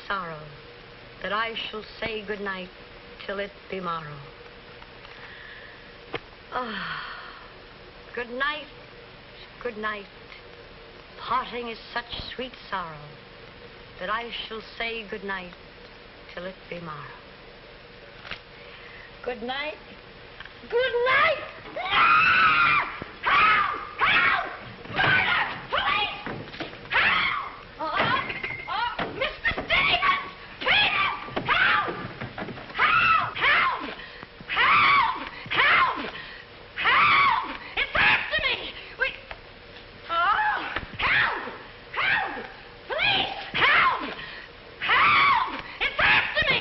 sorrow that I shall say good night till it be morrow. Good night, good night. Parting is such sweet sorrow that I shall say good night till it be morrow. Good night. Good night! Help! Help! Murder! Police! Help! Mr. Stevens! Peter! Help! Help! Help! Help! Help! Help! It's after me! Help! Help! Police! Help! Help! It's after me!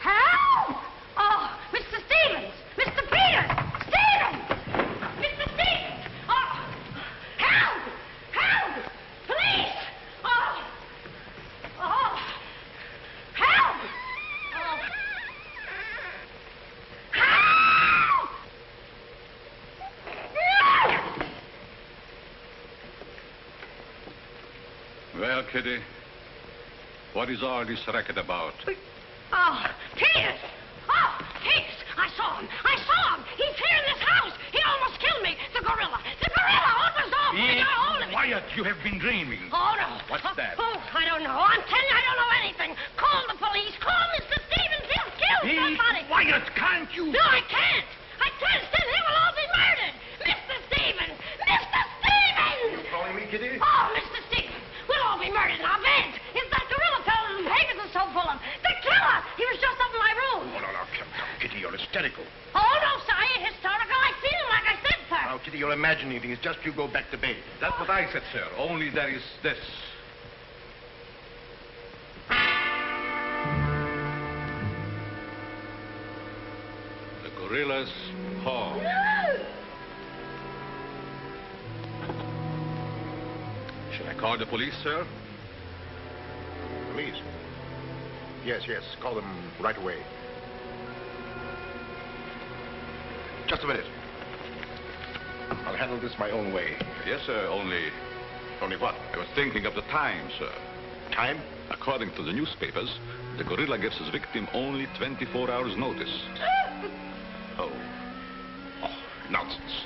Help! Oh, Mr. Stevens! Mr. Peter! Stevens! Mr. Stevens! Oh, help! Help! Police! Oh, help! Oh, help! Well, Kitty, what is all this racket about? Oh, Peters! Oh, Peters! I saw him! He's here in this house! He almost killed me! The gorilla! What was off? He got hold of me! Quiet! You have been dreaming. Oh, no. What's that? Oh, I don't know. I'm telling you, I don't know anything. Call the police. Call Mr. Stevens. He'll kill somebody. Quiet! Can't you? No, I can't. Then he will all be murdered. Mr. Stevens! Mr. Stevens! You calling me, Kitty? Oh, Mr. Stevens! We'll all be murdered in our beds. It's that gorilla fellow the papers are so full of. The killer! He was just up in my room. Oh, no, come, Kitty, you're hysterical. Oh, no, sir, I ain't hysterical. I seen him like I said, sir. Now, Kitty, you're imagining things. Just you go back to bed. That's what I said, sir. Only there is this. The gorilla's paw. No! Shall I call the police, sir? Louise. Yes. Call them right away. Just a minute. I'll handle this my own way. Yes, sir, only what? I was thinking of the time, sir. Time? According to the newspapers, the gorilla gives his victim only 24 hours' notice. Oh, nonsense.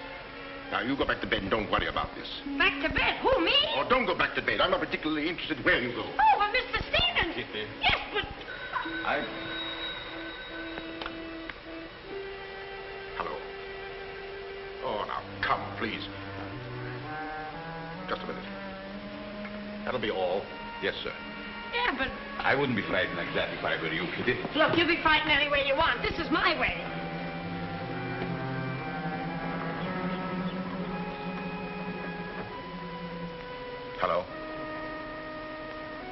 Now, you go back to bed and don't worry about this. Back to bed? Who, me? Oh, don't go back to bed. I'm not particularly interested where you go. Oh, well, Mr. Stevens. Kitty. Yes, but... Hello. Oh, now, come, please. Just a minute. That'll be all. Yes, sir. Yeah, but... I wouldn't be frightened like that if I were you, Kitty. Look, you be frightened any way you want. This is my way. Hello.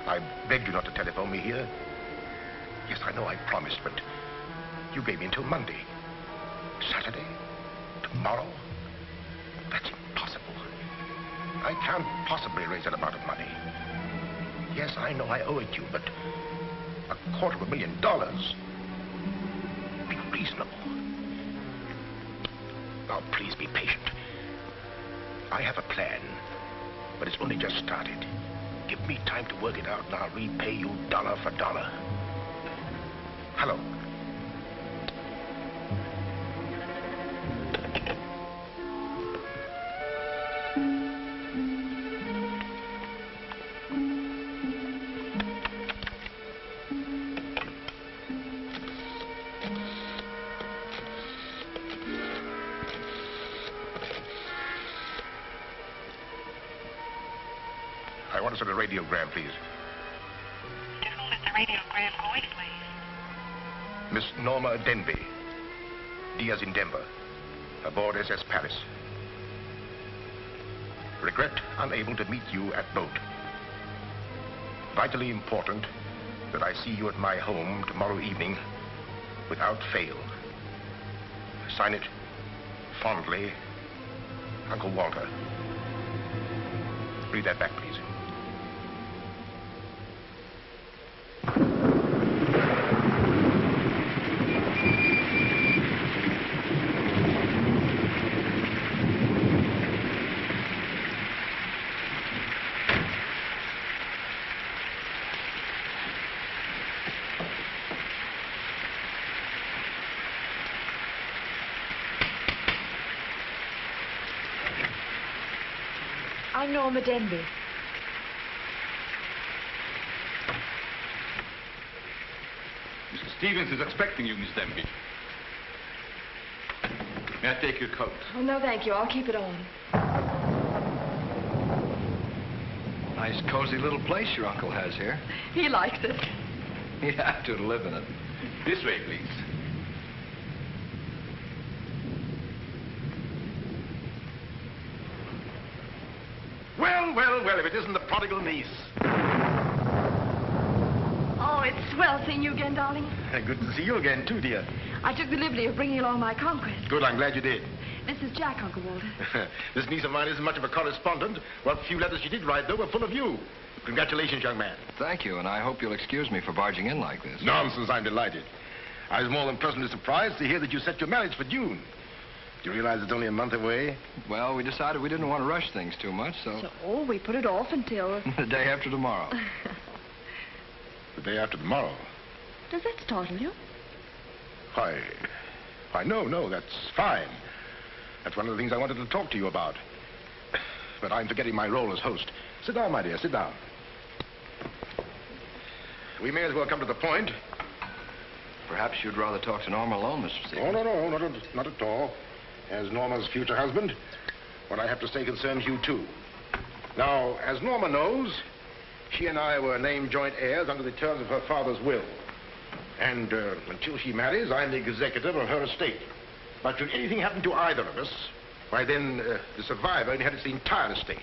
I begged you not to telephone me here. Yes, I know I promised, but you gave me until Monday. Saturday? Tomorrow? That's impossible. I can't possibly raise that amount of money. Yes, I know I owe it you, but $250,000. Be reasonable. Now, please be patient. I have a plan, but it's only just started. Give me time to work it out, and I'll repay you dollar for dollar. Hello. I want to send a radiogram, please. To whom is the radiogram going, please? Miss Norma Denby. Diaz in Denver. Aboard SS Paris. Regret unable to meet you at boat. Vitally important that I see you at my home tomorrow evening without fail. Sign it fondly, Uncle Walter. Read that back, please. I'm Norma Denby. Mr. Stevens is expecting you, Miss Denby. May I take your coat? Oh, no, thank you. I'll keep it on. Nice, cozy little place your uncle has here. He likes it. He'd have to live in it. This way, please. Well, well, well, if it isn't the prodigal niece. Oh, it's swell seeing you again, darling. Good to see you again, too, dear. I took the liberty of bringing along my conquest. Good, I'm glad you did. This is Jack, Uncle Walter. This niece of mine isn't much of a correspondent. What few letters she did write, though, were full of you. Congratulations, young man. Thank you, and I hope you'll excuse me for barging in like this. Nonsense, I'm delighted. I was more than pleasantly surprised to hear that you set your marriage for June. Do you realize it's only a month away? Well, we decided we didn't want to rush things too much, so... So, we put it off until... the day after tomorrow. The day after tomorrow. Does that startle you? Why, no, that's fine. That's one of the things I wanted to talk to you about. But I'm forgetting my role as host. Sit down, my dear, sit down. We may as well come to the point. Perhaps you'd rather talk to Norma alone, Mr. Stevens. Oh, no, not at all. As Norma's future husband, what I have to say concerns you, too. Now, as Norma knows, she and I were named joint heirs under the terms of her father's will. And until she marries, I'm the executor of her estate. But should anything happen to either of us, why then the survivor inherits the entire estate.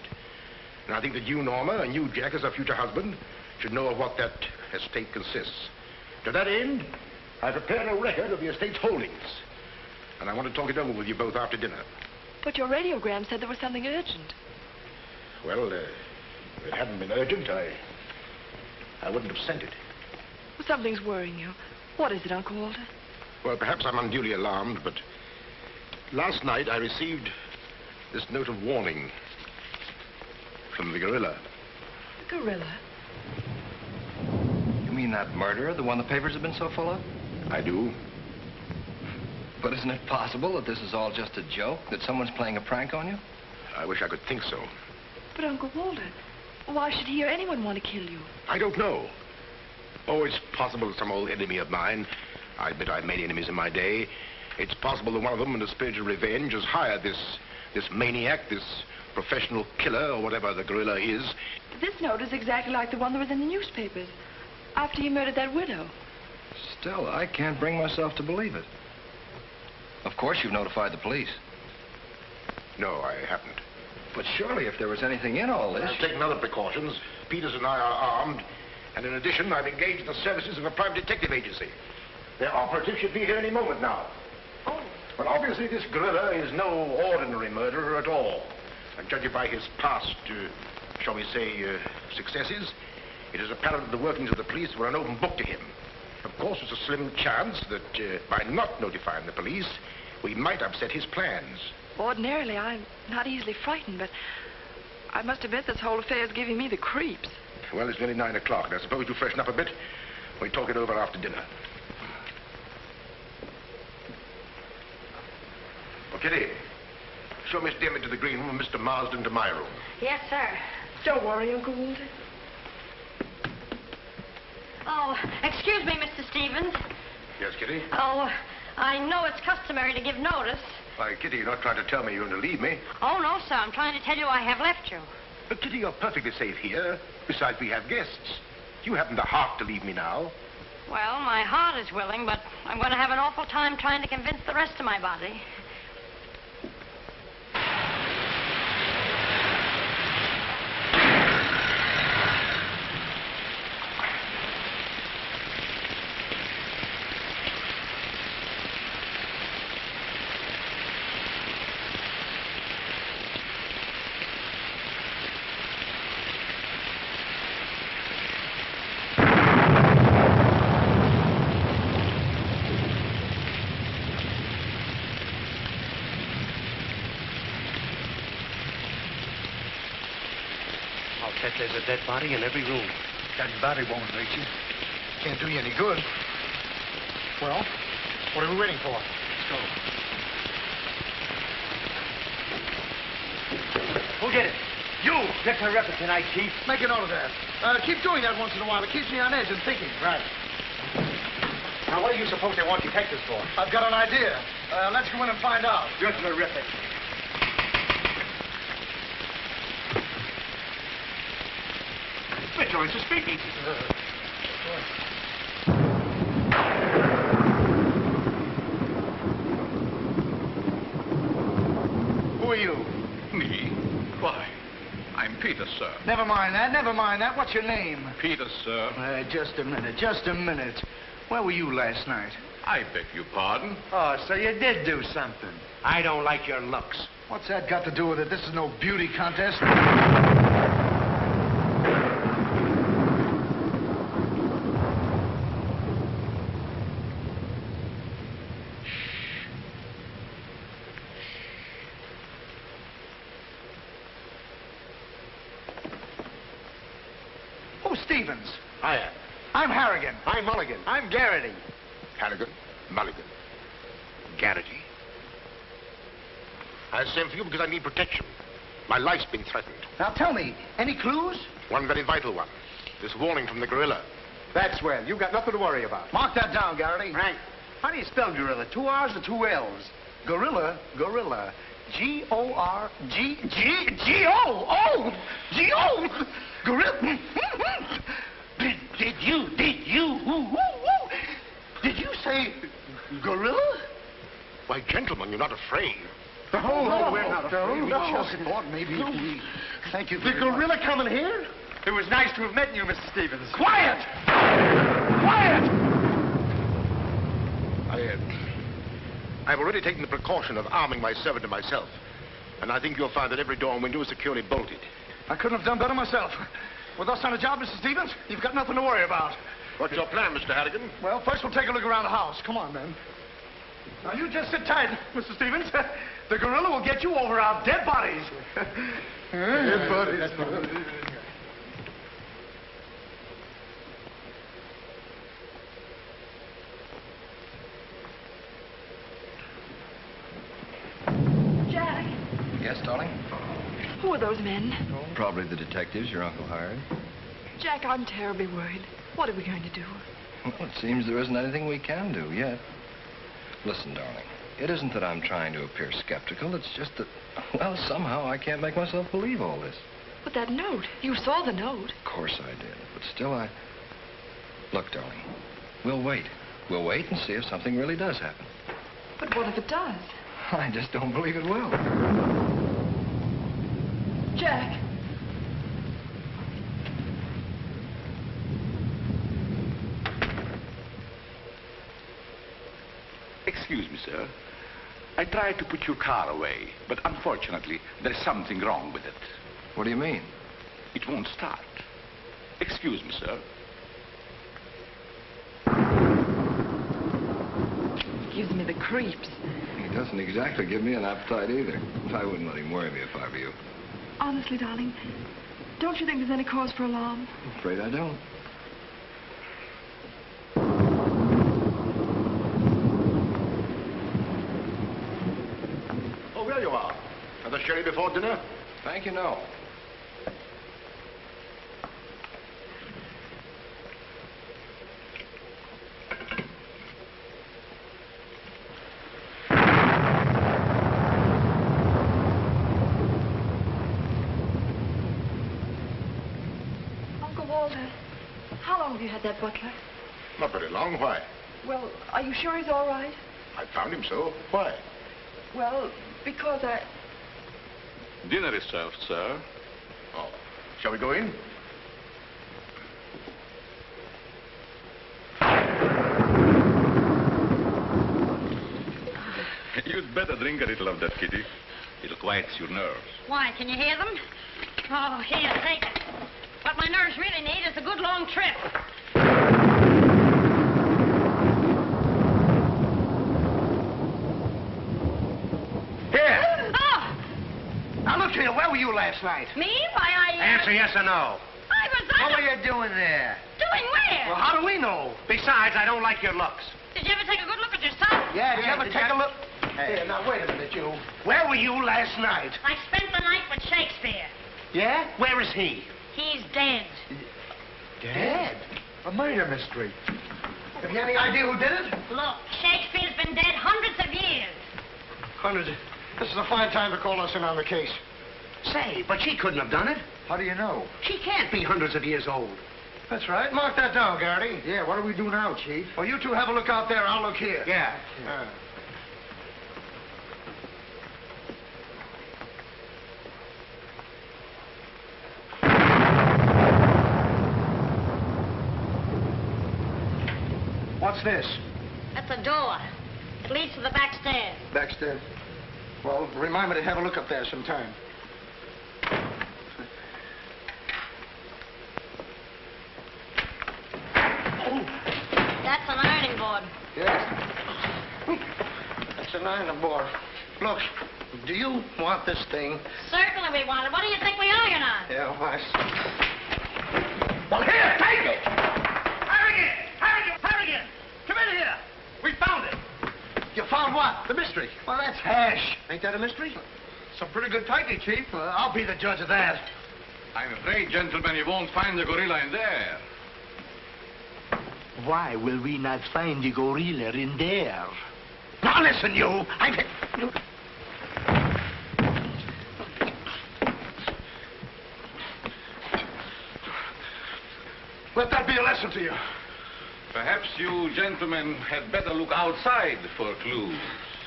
And I think that you, Norma, and you, Jack, as her future husband, should know of what that estate consists. To that end, I prepared a record of the estate's holdings. And I want to talk it over with you both after dinner. But your radiogram said there was something urgent. Well, if it hadn't been urgent, I wouldn't have sent it. Well, something's worrying you. What is it, Uncle Walter? Well, perhaps I'm unduly alarmed, but last night I received this note of warning from the gorilla. The gorilla? You mean that murderer, the one the papers have been so full of? I do. But isn't it possible that this is all just a joke, that someone's playing a prank on you? I wish I could think so. But, Uncle Walter, why should he or anyone want to kill you? I don't know. Oh, it's possible that some old enemy of mine, I admit I've many enemies in my day, it's possible that one of them, in a spirit of revenge, has hired this maniac, this professional killer, or whatever the gorilla is. This note is exactly like the one that was in the newspapers after he murdered that widow. Still, I can't bring myself to believe it. Of course you've notified the police. No, I haven't. But surely if there was anything in all this... I've taken other precautions. Peters and I are armed. And in addition, I've engaged the services of a private detective agency. Their operative should be here any moment now. Oh. But obviously this gorilla is no ordinary murderer at all. And judging by his past, shall we say, successes, it is apparent that the workings of the police were an open book to him. Of course, there's a slim chance that by not notifying the police, we might upset his plans. Ordinarily, I'm not easily frightened, but I must admit this whole affair is giving me the creeps. Well, it's nearly 9 o'clock, and I suppose you freshen up a bit. We talk it over after dinner. Oh, Kitty, show Miss Denby to the green room and Mr. Marsden to my room. Yes, sir. Don't worry, Uncle Walter. Oh, excuse me, Mr. Stevens. Yes, Kitty? Oh, I know it's customary to give notice. Why, Kitty, you're not trying to tell me you're going to leave me. Oh, no, sir. I'm trying to tell you I have left you. But, Kitty, you're perfectly safe here. Besides, we have guests. You haven't the heart to leave me now. Well, my heart is willing, but I'm going to have an awful time trying to convince the rest of my body. There's a dead body in every room. That body won't hurt you. Can't do you any good. Well, what are we waiting for? Let's go. Who'll get it? You! Get terrific tonight, Chief. Make a note of that. Keep doing that once in a while. It keeps me on edge and thinking. Right. Now, what do you suppose they want detectives for? I've got an idea. Let's go in and find out. You're terrific. Mitchell, it's a speakeasy. Who are you? Me? Why, I'm Peter, sir. Never mind that. What's your name? Peter, sir. Just a minute. Where were you last night? I beg your pardon. Oh, so you did do something. I don't like your looks. What's that got to do with it? This is no beauty contest. Who's Stevens? I am. I'm Harrigan. I'm Mulligan. I'm Garrity. Harrigan, Mulligan. Garrity? I sent for you because I need protection. My life's been threatened. Now tell me, any clues? One very vital one. This warning from the gorilla. That's well. You've got nothing to worry about. Mark that down, Garrity. Right. How do you spell gorilla? 2 R's or 2 L's? Gorilla. G-O-R-G-G-G-O-O! G-O! Gorilla. Did you say gorilla? Why, gentlemen, you're not afraid. No, we're not afraid. We just thought maybe we... Thank you The very much. gorilla coming here? It was nice to have met you, Mr. Stevens. Quiet! Quiet! I've already taken the precaution of arming my servant and myself. And I think you'll find that every door and window is securely bolted. I couldn't have done better myself. With us on a job, Mr. Stevens, you've got nothing to worry about. What's your plan, Mr. Harrigan? Well, first we'll take a look around the house. Come on, then. Now, you just sit tight, Mr. Stevens. The gorilla will get you over our dead bodies. Dead bodies. That's right. Jack, Yes, darling? who are those men? Probably the detectives your uncle hired. Jack, I'm terribly worried. What are we going to do? Well, it seems there isn't anything we can do yet. Listen, darling, it isn't that I'm trying to appear skeptical. It's just that, well, somehow I can't make myself believe all this. But that note, you saw the note. Of course I did, but still Look, darling, we'll wait. We'll wait and see if something really does happen. But what if it does? I just don't believe it will. Jack. Excuse me, sir. I tried to put your car away, but unfortunately, there's something wrong with it. What do you mean? It won't start. Excuse me, sir. Gives me the creeps. He doesn't exactly give me an appetite either. I wouldn't let him worry me if I were you. Honestly, darling, don't you think there's any cause for alarm? I'm afraid I don't. Oh, there you are. Another sherry before dinner? Thank you, no. How long have you had that butler? Not very long. Why? Well, are you sure he's all right? I found him so. Why? Well, because I... Dinner is served, sir. Oh. Shall we go in? You'd better drink a little of that, Kitty. It'll quiet your nerves. Why, can you hear them? Oh, here, take it. What my nerves really need is a good long trip. Here. Oh! Now, look here. Where were you last night? Me? Why, Answer yes or no. I was... What were you doing there? Doing where? Well, how do we know? Besides, I don't like your looks. Did you ever take a good look at yourself? Yeah, did you ever did take you- a look? Hey. Here, now, wait a minute, you. Where were you last night? I spent the night with Shakespeare. Yeah? Where is he? He's dead. Dead? A murder mystery. Have you any idea who did it? Look, Shakespeare's been dead hundreds of years. Hundreds. This is a fine time to call us in on the case. Say, but she couldn't have done it. How do you know? She can't be hundreds of years old. That's right. Mark that down, Garrity. Yeah, what do we do now, Chief? Well, you two have a look out there. I'll look here. Yeah. What's this? That's a door. It leads to the back stairs. Backstairs. Well, remind me to have a look up there sometime. That's an ironing board. Yes. That's an ironing board. Look, do you want this thing? Certainly we want it. What do you think we iron on? Yeah, why? Well, here, take it! Harrigan! Come in here! We found it. You found what? The mystery. Well, that's hash. Ain't that a mystery? Some pretty good tightly, Chief. I'll be the judge of that. I'm afraid, gentlemen, you won't find the gorilla in there. Why will we not find the gorilla in there? Now listen, you. Let that be a lesson to you. Perhaps you gentlemen had better look outside for clues.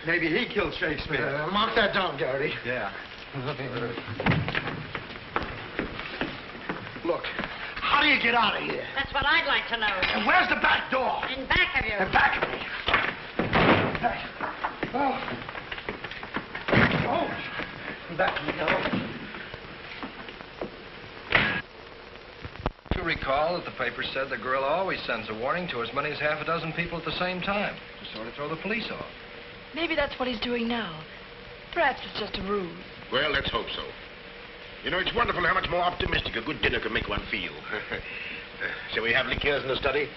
Maybe he killed Shakespeare. Mark that down, Garrity. Yeah. Look, how do you get out of here? That's what I'd like to know. And where's the back door? In back of you. In back of me. Back of me, now. You recall that the paper said the gorilla always sends a warning to as many as half a dozen people at the same time to sort of throw the police off. Maybe that's what he's doing now. Perhaps it's just a ruse. Well, let's hope so. You know, it's wonderful how much more optimistic a good dinner can make one feel. Shall we have liqueurs in the study?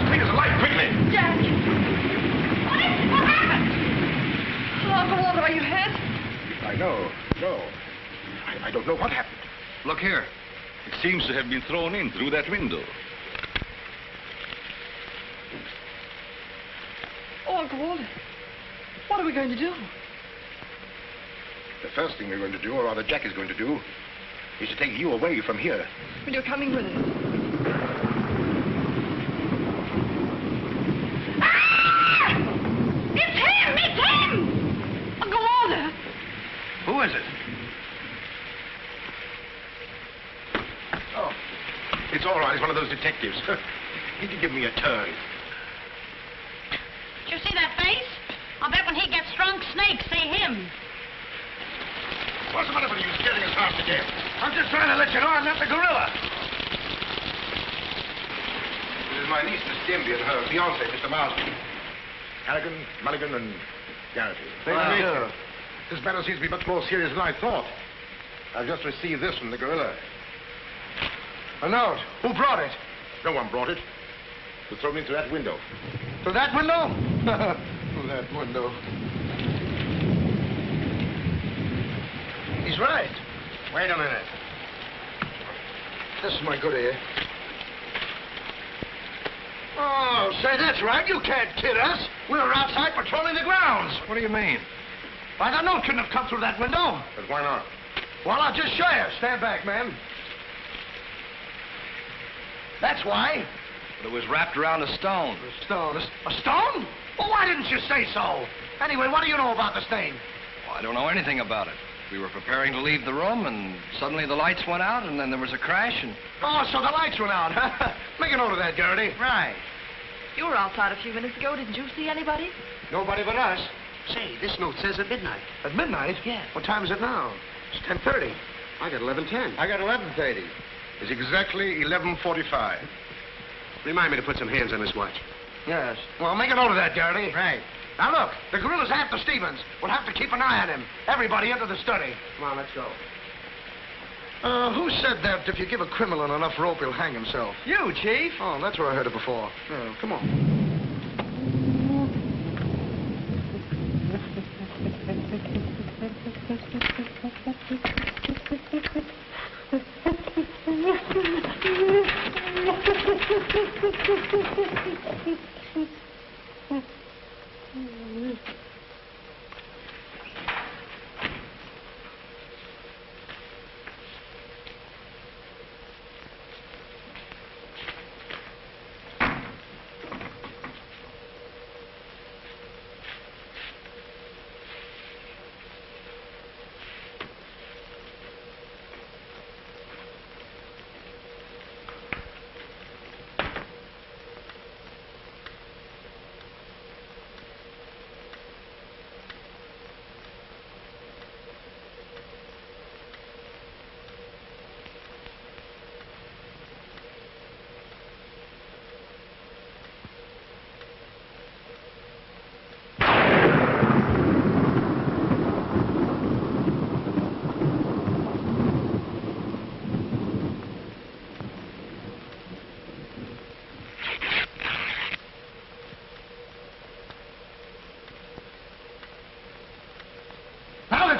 Peter's alive, quickly! Jack! What happened? Uncle Walter, are you hurt? I know. No. I don't know what happened. Look here. It seems to have been thrown in through that window. Oh, Uncle Walter, what are we going to do? The first thing we're going to do, or rather Jack is going to do, is to take you away from here. Well, you're coming with us. Ah! It's him! It's him! Uncle Walter! Who is it? Oh, it's all right. It's one of those detectives. He can give me a turn. Did you see that face? I'll bet when he gets drunk, snakes see him. What's the matter with you scaring us half to death? I'm just trying to let you know I'm not the gorilla. This is my niece, Miss Denby, and her fiancé, Mr. Marsden. Harrigan, Mulligan, and Garrity. This matter seems to be much more serious than I thought. I've just received this from the gorilla. A note. Who brought it? No one brought it. It was thrown into that window. Through that window? Through that window. He's right. Wait a minute. This is my good ear. Oh, say, that's right. You can't kid us. We were outside patrolling the grounds. What do you mean? Why, the note couldn't have come through that window. But why not? Well, I'll just show you. Stand back, man. That's why. But it was wrapped around a stone. A stone? A stone? Well, why didn't you say so? Anyway, what do you know about the stain? Well, I don't know anything about it. We were preparing to leave the room, and suddenly the lights went out, and then there was a crash, and... Oh, so the lights went out, huh? Make a note of that, Garrity. Right. You were outside a few minutes ago. Didn't you see anybody? Nobody but us. Say, this note says at midnight. At midnight? Yeah. What time is it now? It's 10:30. I got 11:10. I got 11:30. It's exactly 11:45. Remind me to put some hands on this watch. Yes. Well, make a note of that, Garrity. Right. Now, look, the gorilla's after Stevens. We'll have to keep an eye on him. Everybody into the study. Come on, let's go. Who said that if you give a criminal enough rope, he'll hang himself? You, Chief. Oh, that's where I heard it before. Come on.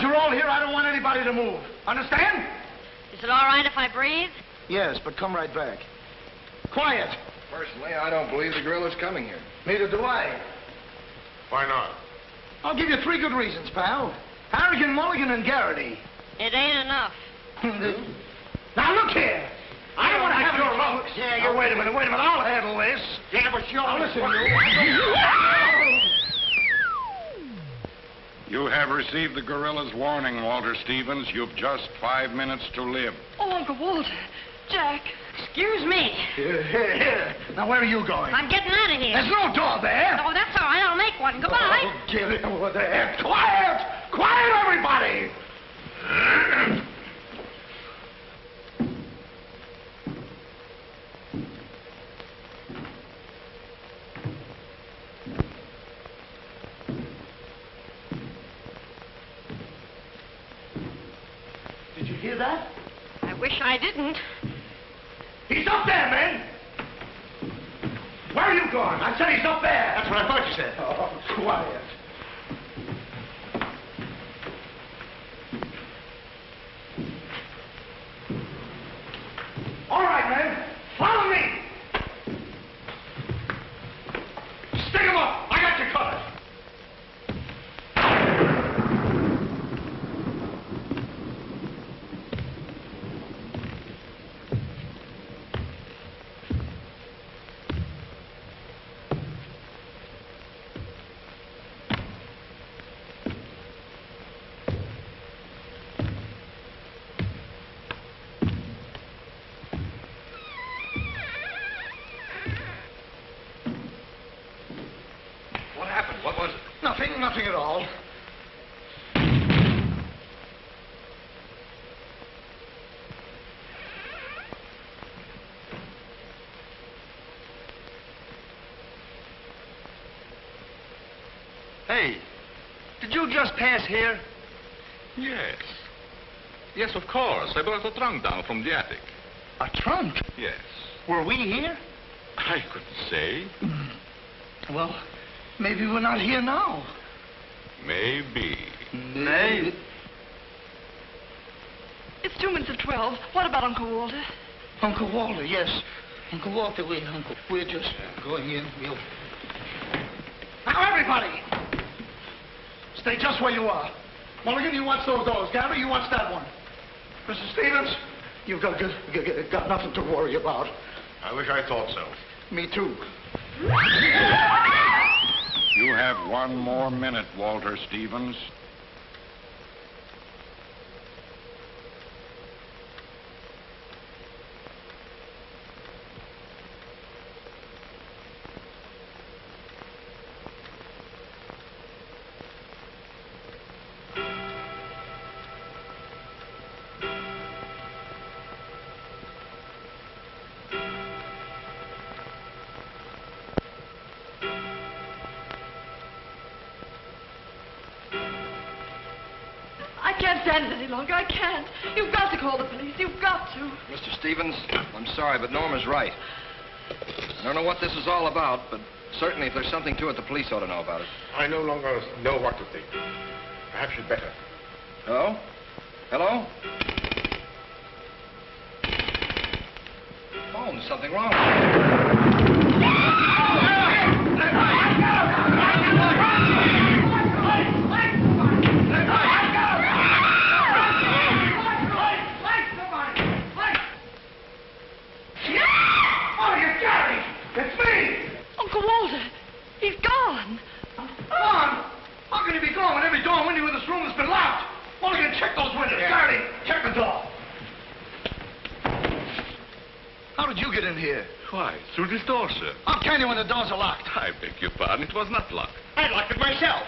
You're all here. I don't want anybody to move. Understand? Is it all right if I breathe? Yes, but come right back. Quiet. Personally, I don't believe the gorilla's coming here. Neither do I. Why not? I'll give you 3 good reasons, pal. Harrigan, Mulligan, and Garrity. It ain't enough. Now, look here. I don't want to have your luck. Yeah, wait a minute. I'll handle this. Yeah, but you're... Now, listen, you. You have received the gorilla's warning, Walter Stevens. You've just 5 minutes to live. Oh, Uncle Walter. Jack. Excuse me. Here. Now, where are you going? I'm getting out of here. There's no door there. Oh, that's all right. I'll make one. Goodbye. Oh, get it over there. Quiet! Quiet, everybody! Did you hear that? I wish I didn't. He's up there, man! Where are you going? I said he's up there. That's what I thought you said. Oh, quiet. All right, men. Follow me. Stick him up. I got you covered. Nothing at all. Hey, did you just pass here? Yes. Yes, of course. I brought a trunk down from the attic. A trunk? Yes. Were we here? I couldn't say. Well, maybe we're not here now. Maybe. Maybe. It's 2 minutes of 12. What about Uncle Walter? Uncle Walter, yes. Uncle Walter, we're just going in. Now, everybody! Stay just where you are. Mulligan, you watch those doors. Garrity, you watch that one. Mr. Stevens, you've got nothing to worry about. I wish I thought so. Me too. You have 1 more minute, Walter Stevens. I can't stand it any longer. I can't. You've got to call the police. You've got to. Mr. Stevens, I'm sorry, but Norma's right. I don't know what this is all about, but certainly if there's something to it, the police ought to know about it. I no longer know what to think. Perhaps you'd better. Hello? Hello? Phone, something wrong. It's me! Uncle Walter, he's gone. Gone? How can he be gone when every door and window in this room has been locked? Mulligan, check those windows. Garrity, check the door. How did you get in here? Why, through this door, sir. How can you when the doors are locked? I beg your pardon, it was not locked. I locked it myself.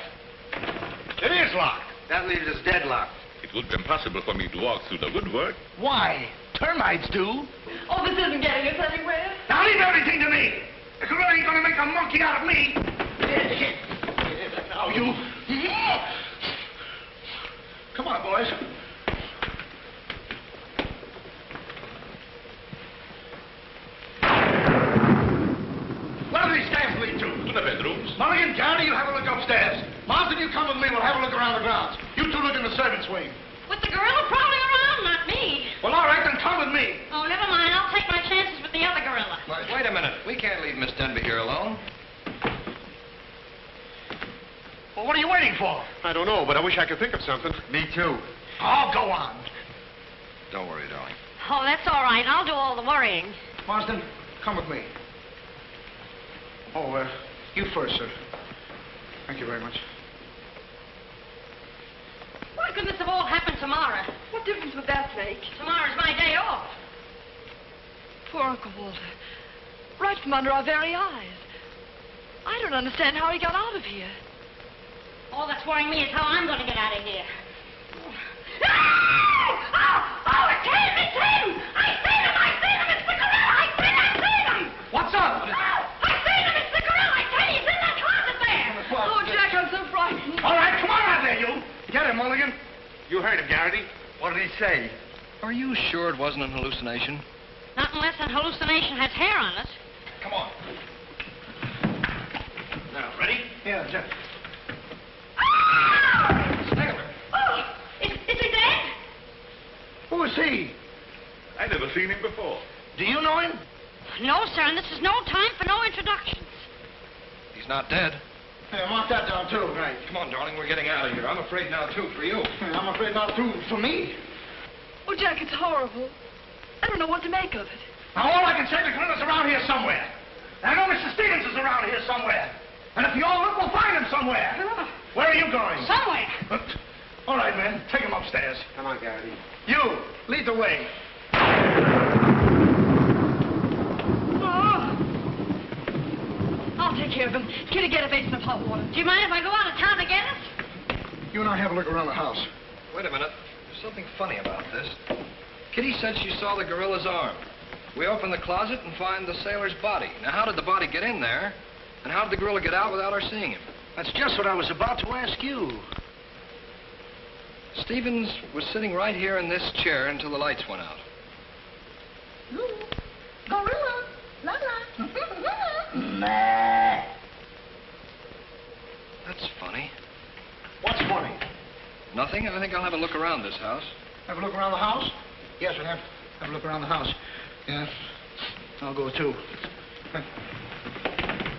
It is locked. That leaves us deadlocked. It would be impossible for me to walk through the woodwork. Why? Termites do. Oh, this isn't getting us anywhere. Now leave everything to me. The gorilla ain't gonna make a monkey out of me. Now you. Come on, boys. Where do these stairs lead to? To the bedrooms. Mulligan, Garrity, you have a look upstairs. Marsden, you come with me. We'll have a look around the grounds. You two look in the servants' wing. With the gorilla prowling around, not me. Well, all right, then come with me. Oh, never mind. I'll take my chances with the other gorilla. Wait a minute. We can't leave Miss Denby here alone. Well, what are you waiting for? I don't know, but I wish I could think of something. Me too. Oh, go on. Don't worry, darling. Oh, that's all right. I'll do all the worrying. Marsden, come with me. Oh, you first, sir. Thank you very much. Why couldn't this have all happened tomorrow? What difference would that make? Tomorrow's my day off. Poor Uncle Walter. Right from under our very eyes. I don't understand how he got out of here. All that's worrying me is how I'm going to get out of here. Oh, it's him! It's him! I seen him! It's the gorilla! I seen him! What's up? Oh, I seen him! It's the gorilla! I tell you, he's in that closet there! Oh, Jack, I'm so frightened. All right, come on out there, you. Get him, Mulligan. You heard him, Garrity. What did he say? Are you sure it wasn't an hallucination? Not unless an hallucination has hair on it. Come on. Now, ready? Yeah, Jack. Oh, is he dead? Who is he? I never seen him before. Do you know him? No, sir, and this is no time for no introductions. He's not dead. Yeah, mark that down, too. Right. Come on, darling, we're getting out of here. I'm afraid now, too, for you. Yeah, I'm afraid not, too, for me. Oh, Jack, it's horrible. I don't know what to make of it. Now, all I can say, the gorilla's around here somewhere. And I know Mr. Stevens is around here somewhere. And if you all look, we'll find him somewhere. Where are you going? Somewhere. All right, men, take him upstairs. Come on, Garrity. You, lead the way. I'll take care of him. Kitty, get a basin of hot water. Do you mind if I go out of town to get it? You and I have a look around the house. Wait a minute. There's something funny about this. Kitty said she saw the gorilla's arm. We open the closet and find the sailor's body. Now, how did the body get in there? And how did the gorilla get out without our seeing him? That's just what I was about to ask you. Stevens was sitting right here in this chair until the lights went out. Gorilla. La la. That's funny. What's funny? Nothing. I think I'll have a look around this house. Have a look around the house? Yes, we'll have a look around the house. Yeah. I'll go, too.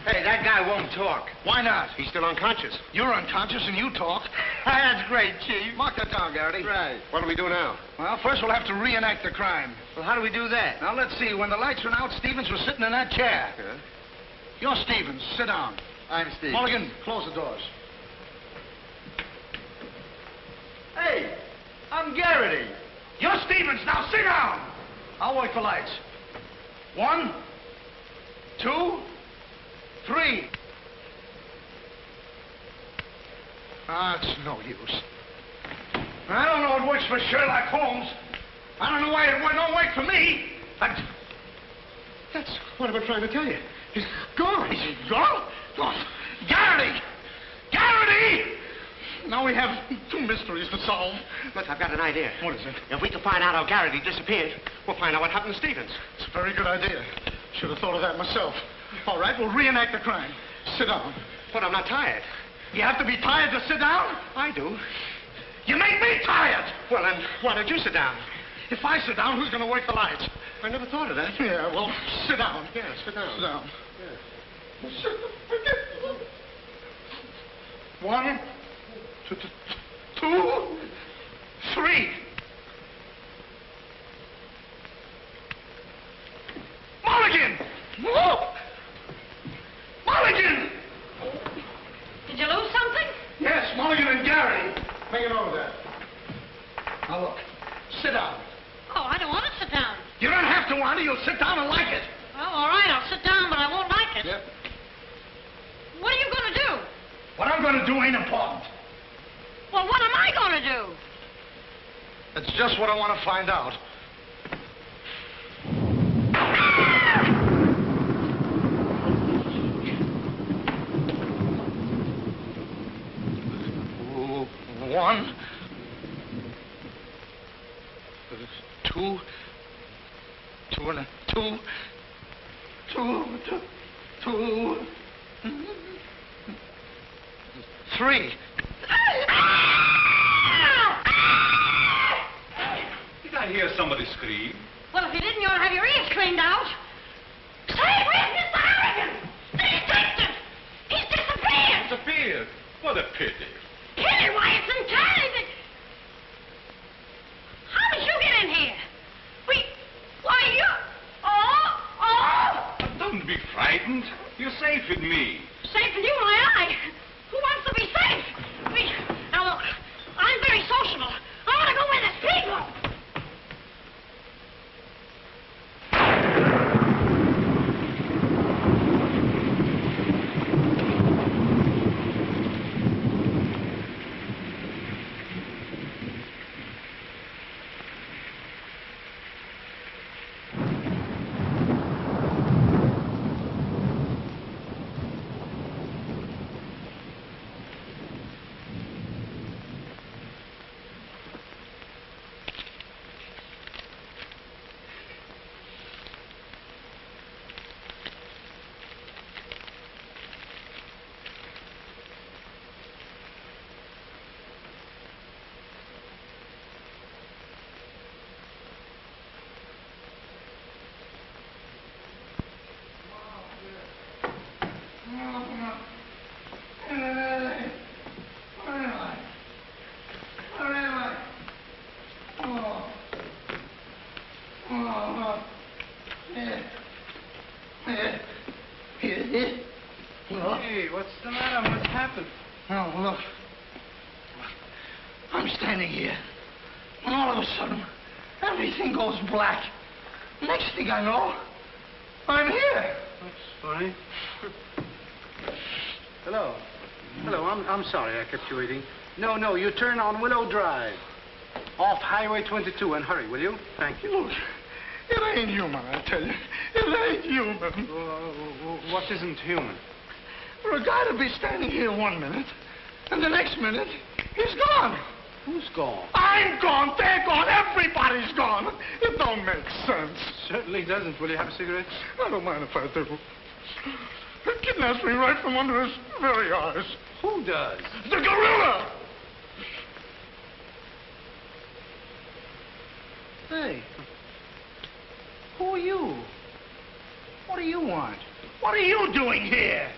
Hey, that guy won't talk. Why not? He's still unconscious. You're unconscious and you talk. That's great, Chief. Mark that down, Garrity. Right. What do we do now? Well, first we'll have to reenact the crime. Well, how do we do that? Now, let's see. When the lights went out, Stevens was sitting in that chair. Yeah. You're Stevens. Sit down. I'm Steve. Mulligan, close the doors. Hey, I'm Garrity. You're Stevens. Now, sit down. I'll wait for lights. 1, 2, 3. It's no use. I don't know it works for Sherlock Holmes. I don't know why it don't work for me. That's what I've been trying to tell you. He's gone. He's gone? Oh, Garrity! Garrity! Now we have 2 mysteries to solve. Look, I've got an idea. What is it? If we can find out how Garrity disappeared, we'll find out what happened to Stevens. It's a very good idea. Should have thought of that myself. All right, we'll reenact the crime. Sit down. But I'm not tired. You have to be tired to sit down? I do. You make me tired! Well, then, why don't you sit down? If I sit down, who's going to work the lights? I never thought of that. Yeah, well, sit down. Yeah, sit down. Sit down. Yeah. One, two, three. Mulligan! Whoa! Mulligan! Did you lose something? Yes, Mulligan and Garrity. Make it over there. Now look, sit down. Oh, I don't want to sit down. You don't have to want it. You'll sit down and like it. Well, all right, I'll sit down, but I won't like it. Yep. What are you going to do? What I'm going to do ain't important. Well, what am I going to do? That's just what I want to find out. One, two, three. Did I hear somebody scream? Well, if you didn't, you ought to have your ears cleaned out. Say, where's Mr. Harrigan? The detective! He's disappeared! Disappeared? What a pity. Pity? Why, it's entirely... How did you get in here? Why, you... Oh! Don't be frightened. You're safe with me. Safe with you, why, who wants to be safe? Now, look, I'm very sociable. I want to go where there's people. Hey, what's the matter? What's happened? Oh, look. I'm standing here, and all of a sudden, everything goes black. Next thing I know, I'm here. That's funny. Hello. Hello, I'm sorry I kept you waiting. No, you turn on Willow Drive. Off Highway 22, and hurry, will you? Thank you. Look, it ain't human, I tell you. It ain't human. What isn't human? For a guy to be standing here 1 minute, and the next minute, he's gone. Who's gone? I'm gone, they're gone, everybody's gone. It don't make sense. Certainly doesn't. Will you have a cigarette? I don't mind if I do. He kidnaps me right from under his very eyes. Who does? The gorilla! Hey, who are you? What do you want? What are you doing here?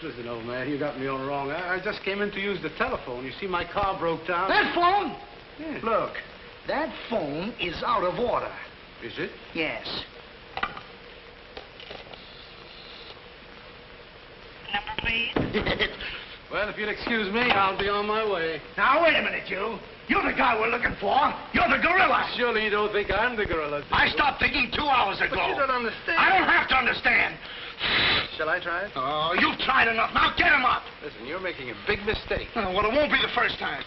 Listen, old man, you got me all wrong. I just came in to use the telephone. You see, my car broke down. That phone? Yeah. Look, that phone is out of order. Is it? Yes. Number, please. Well, if you'll excuse me, I'll be on my way. Now, wait a minute, you. You're the guy we're looking for. You're the gorilla. Surely you don't think I'm the gorilla, do you? I stopped thinking 2 hours ago. But you don't understand. I don't have to understand. Shall I try it? Oh, you've tried enough. Now get him up. Listen, you're making a big mistake. Well, it won't be the first time.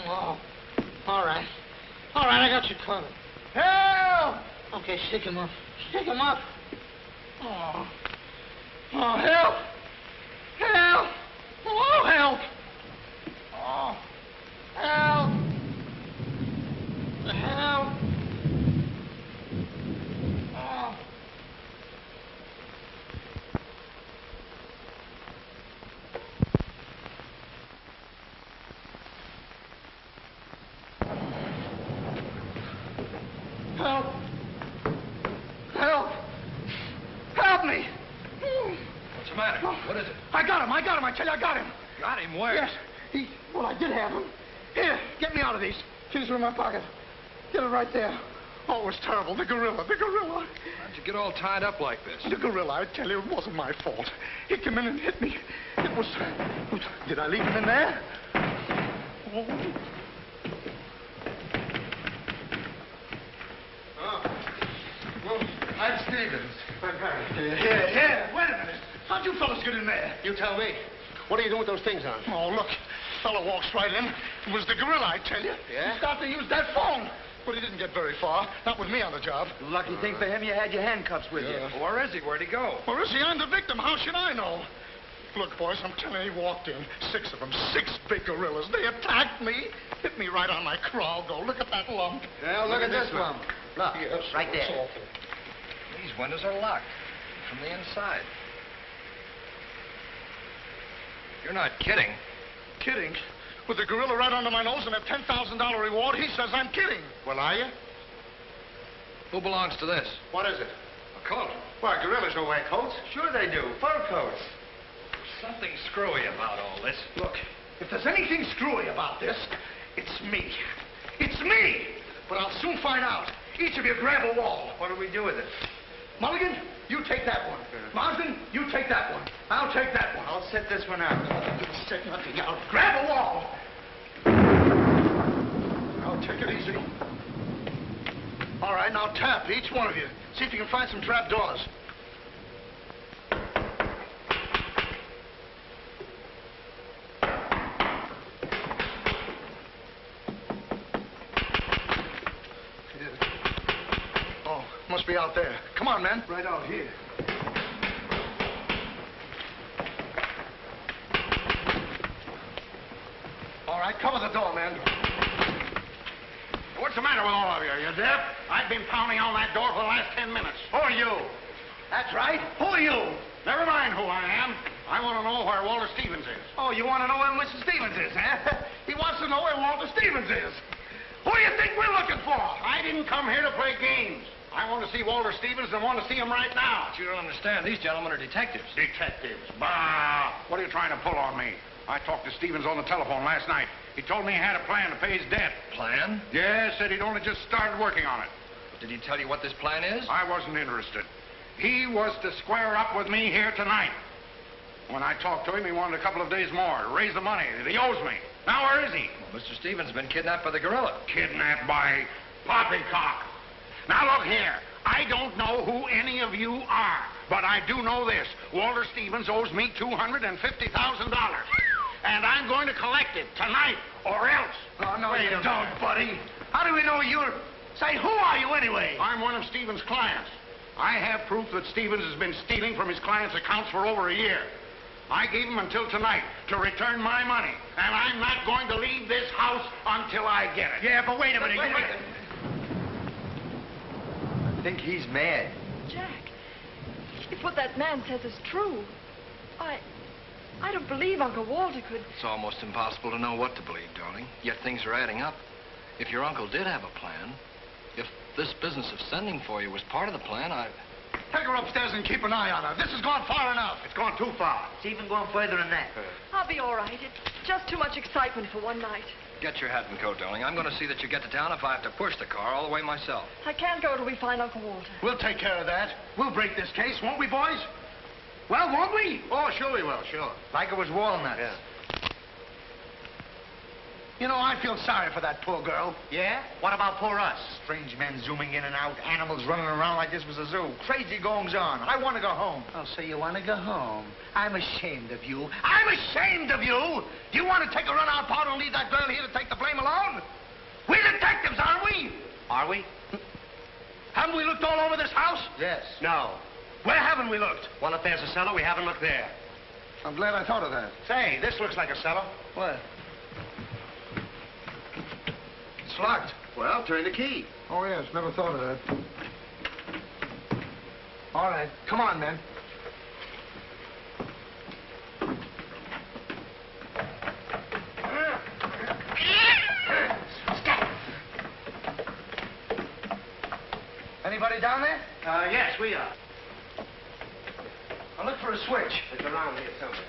Oh, all right. All right, I got you covered. Help! Okay, shake him up. Shake him up. Oh, help! Help! Oh, help! Oh, help! Help! Help! Help me! What's the matter? What is it? I got him. I tell you, I got him. Got him where? Yes. Well, I did have him. Here, get me out of these. Keys are in my pocket. Get it right there. Oh, it was terrible. The gorilla. How'd you get all tied up like this? The gorilla, I tell you, it wasn't my fault. He came in and hit me. It was... Did I leave him in there? Oh. Well, I'm Stevens. I'm Harry. Here. Wait a minute. How'd you fellas get in there? You tell me. What are you doing with those things on? Oh, look. Fellow walks right in. It was the gorilla, I tell you. Yeah? He started to use that phone. But he didn't get very far. Not with me on the job. Lucky thing for him you had your handcuffs with you. Where is he? Where'd he go? Where is he? I'm the victim. How should I know? Look, boys, I'm telling you, he walked in. 6 of them. 6 big gorillas. They attacked me. Hit me right on my crawl. Go. Look at that lump. Well, look at this lump. Look, yes, right it's there. awful. These windows are locked from the inside. You're not kidding. Kidding? With the gorilla right under my nose and a $10,000 reward, he says I'm kidding. Well, are you? Who belongs to this? What is it? A coat. Well, gorillas don't wear coats. Sure they do. Fur coats. Something screwy about all this. Look, if there's anything screwy about this, it's me. It's me! But I'll soon find out. Each of you grab a wall. What do we do with it? Mulligan, you take that one. Marsden, you take that one. I'll take that one. I'll set this one out. You set nothing out. Grab a wall. I'll take it easy. All right, now tap, each one of you. See if you can find some trap doors. Oh, must be out there. Come on, men. Right out here. All right, cover the door, man. What's the matter with all of you? You deaf? I've been pounding on that door for the last 10 minutes. Who are you? That's right. Who are you? Never mind who I am. I want to know where Walter Stevens is. Oh, you want to know where Mr. Stevens is, huh? He wants to know where Walter Stevens is. Who do you think we're looking for? I didn't come here to play games. I want to see Walter Stevens and want to see him right now. But you don't understand. These gentlemen are detectives. Detectives? Bah! What are you trying to pull on me? I talked to Stevens on the telephone last night. He told me he had a plan to pay his debt. Plan? Yes, said he'd only just started working on it. Did he tell you what this plan is? I wasn't interested. He was to square up with me here tonight. When I talked to him, he wanted a couple of days more to raise the money that he owes me. Now, where is he? Well, Mr. Stevens has been kidnapped by the gorilla. Kidnapped by Poppycock. Now, look here. I don't know who any of you are, but I do know this. Walter Stevens owes me $250,000. And I'm going to collect it tonight, or else. Oh, no, you don't, buddy. How do we know you're... Say, who are you anyway? I'm one of Stevens' clients. I have proof that Stevens has been stealing from his clients' accounts for over a year. I gave him until tonight to return my money, and I'm not going to leave this house until I get it. Yeah, but wait a minute. I think he's mad. Jack, if what that man says is true, I don't believe Uncle Walter could... It's almost impossible to know what to believe, darling. Yet things are adding up. If your uncle did have a plan, if this business of sending for you was part of the plan, Take her upstairs and keep an eye on her. This has gone far enough. It's gone too far. It's even going further than that. I'll be all right. It's just too much excitement for one night. Get your hat and coat, darling. I'm going to see that you get to town if I have to push the car all the way myself. I can't go till we find Uncle Walter. We'll take care of that. We'll break this case, won't we, boys? Well, won't we? Oh, sure we will, sure. Like it was walnuts. Yeah. You know, I feel sorry for that poor girl. Yeah? What about poor us? Strange men zooming in and out, animals running around like this was a zoo. Crazy goings on. I want to go home. Oh, so you want to go home? I'm ashamed of you. I'm ashamed of you! Do you want to take a run-out powder and leave that girl here to take the blame alone? We're detectives, aren't we? Are we? Haven't we looked all over this house? Yes. No. Where haven't we looked? Well, if there's a cellar, we haven't looked there. I'm glad I thought of that. Say, this looks like a cellar. What? It's locked. Well, turn the key. Oh, yes. Never thought of that. All right. Come on, men. Anybody down there? Yes, we are. I'll look for a switch. It's around here somewhere.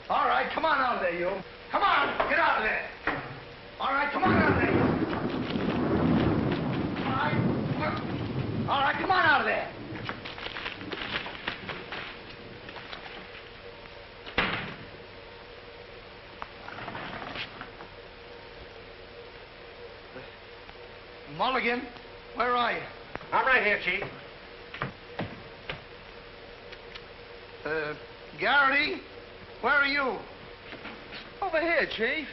All right, come on out of there, you. Come on, get out of there. All right, come on out of there. All right, come on out of there. Mulligan, where are you? I'm right here, Chief. Garrity, where are you? Over here, Chief.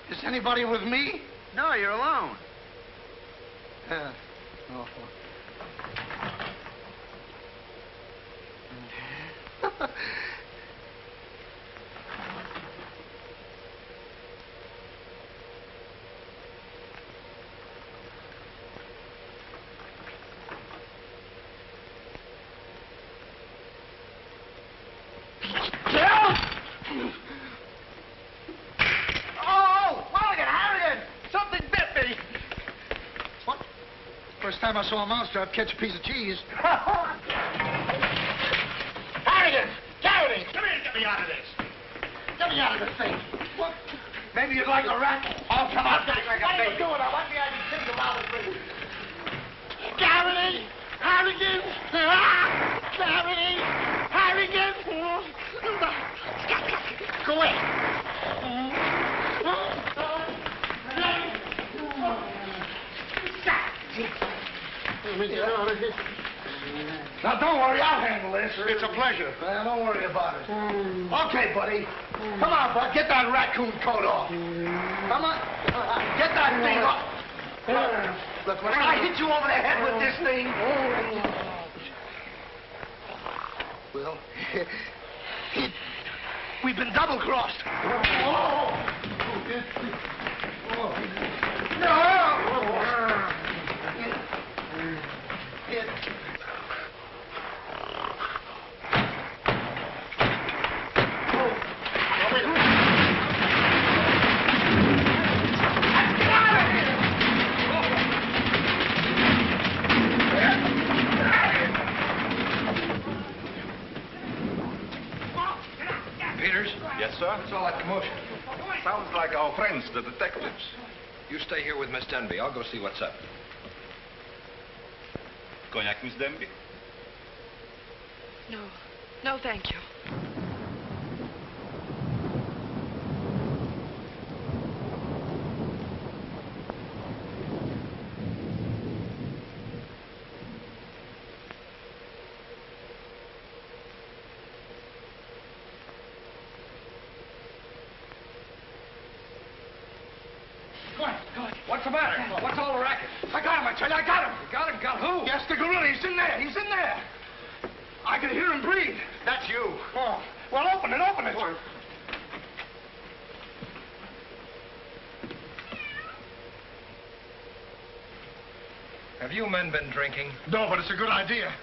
Is anybody with me? No, you're alone. Oh. First time I saw a mousetrap catch a piece of cheese. Harrigan! Garrity! Come here and get me out of this. Get me out of this thing. What? Maybe you'd like a rat? Oh, come on. What are you doing? I want me to think about it, please. Garrity! Harrigan! Garrity! Harrigan! Go away. Now, don't worry, I'll handle this. It's a pleasure. Well, don't worry about it. Okay, buddy. Come on, bud. Get that raccoon coat off. Come on. Get that thing off. Look, when I hit you over the head with this thing... Well, we've been double-crossed. Yes, sir? What's all that commotion? Sounds like our friends, the detectives. You stay here with Miss Denby. I'll go see what's up. Cognac, Miss Denby? No. No, thank you. What's the matter? What's all the racket? I got him, I tell you, I got him. You got him? Got who? Yes, the gorilla. He's in there. He's in there. I can hear him breathe. That's you. Oh, well, open it, open it. Have you men been drinking? No, but it's a good idea.